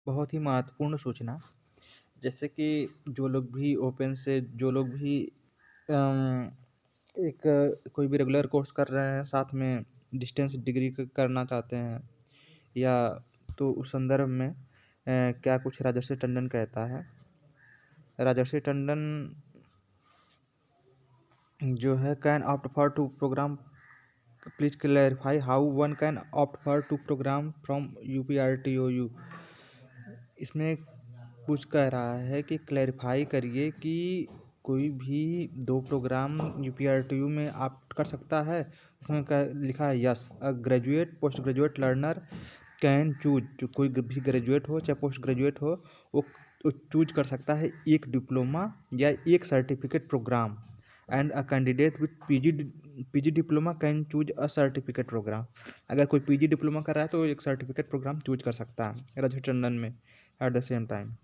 बहुत ही महत्वपूर्ण सूचना। जैसे कि जो लोग भी ओपन से जो लोग भी अम, कोई भी रेगुलर कोर्स कर रहे हैं, साथ में डिस्टेंस डिग्री करना चाहते हैं, या तो उस संदर्भ में क्या कुछ राजर्षि टंडन कहता है। राजर्षि टंडन जो है, can opt for two programme, please clarify how one can opt for two programme from UPRTOU। इसमें कुछ कह रहा है कि क्लैरिफाई करिए कि कोई भी 2 प्रोग्राम UPRTU में आप कर सकता है। इसमें लिखा है yes, a graduate post graduate learner can choose. जो कोई भी ग्रेजुएट हो चाहे पोस्ट ग्रेजुएट हो, वो चूज कर सकता है एक डिप्लोमा या एक certificate programme. And a candidate with PG diploma can choose a certificate programme. अगर कोई पीजी डिप्लोमा कर रहा है तो एक सर्टिफिकेट प्रोग्राम चूज कर सकता है रजत टंडन में eight the same time.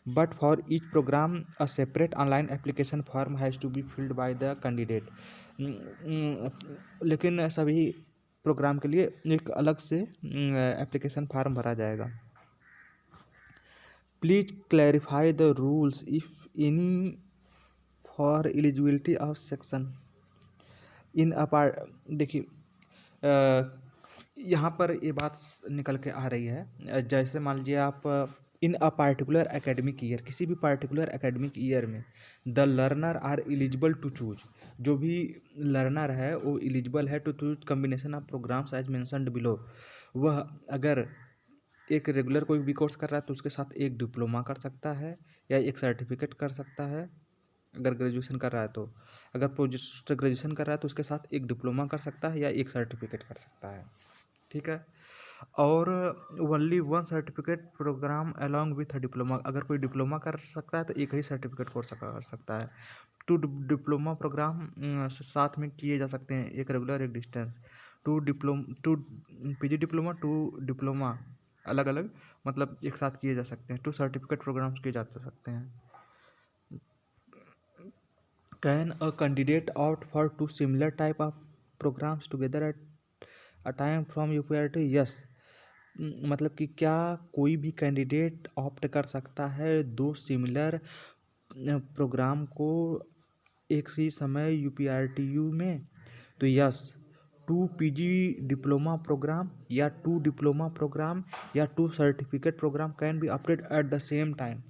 But for each program, a separate online application form has to be filled by the candidate। लेकिन सभी प्रोग्राम के लिए एक अलग से एप्लीकेशन फॉर्म भरा जाएगा। Please clarify the rules if any for eligibility of section in apart. देखिए, यहाँ पर ये बात निकल के आ रही है। जैसे मान लीजिए आप in a particular academic year, किसी भी पार्टिकुलर एकेडमिक ईयर में the learner are eligible to choose. जो भी लर्नर है वो एलिजिबल है to choose combination of programmes as mentioned below. वह अगर एक रेगुलर कोई भी कोर्स कर रहा है तो उसके साथ एक डिप्लोमा कर सकता है या एक सर्टिफिकेट कर सकता है। अगर ग्रेजुएशन कर रहा है तो, अगर पोस्ट ग्रेजुएशन कर रहा है तो उसके साथ एक डिप्लोमा कर सकता है या एक सर्टिफिकेट कर सकता है। ठीक है। और only one certificate programme along with diploma. अगर कोई डिप्लोमा कर सकता है तो एक ही सर्टिफिकेट कोर्स कर सकता है। 2 डिप्लोमा प्रोग्राम साथ में किए जा सकते हैं, एक रेगुलर एक डिस्टेंस। 2 पीजी डिप्लोमा 2 डिप्लोमा अलग अलग, मतलब एक साथ किए जा सकते हैं। 2 सर्टिफिकेट प्रोग्राम्स किए जा सकते हैं। Can a candidate opt for 2 similar type of programmes together at a time from UPRT? Yes. मतलब कि क्या कोई भी कैंडिडेट ऑप्ट कर सकता है 2 सिमिलर प्रोग्राम को एक ही समय UPRTU में? तो यस, 2 पीजी डिप्लोमा प्रोग्राम या 2 डिप्लोमा प्रोग्राम या 2 certificate programme can be opted at the same time.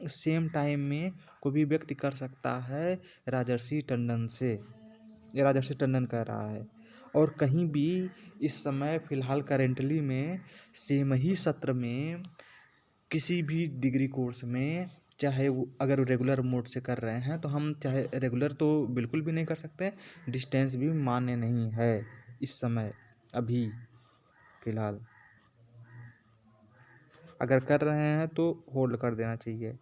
Same time में कोई भी व्यक्ति कर सकता है राजर्षि टंडन से। ये राजर्षि टंडन कह रहा है। और कहीं भी इस समय फ़िलहाल करेंटली में सेम ही सत्र में किसी भी डिग्री कोर्स में, चाहे वो अगर रेगुलर मोड से कर रहे हैं तो हम चाहे रेगुलर तो बिल्कुल भी नहीं कर सकते, डिस्टेंस भी मान्य नहीं है इस समय अभी फ़िलहाल। अगर कर रहे हैं तो होल्ड कर देना चाहिए।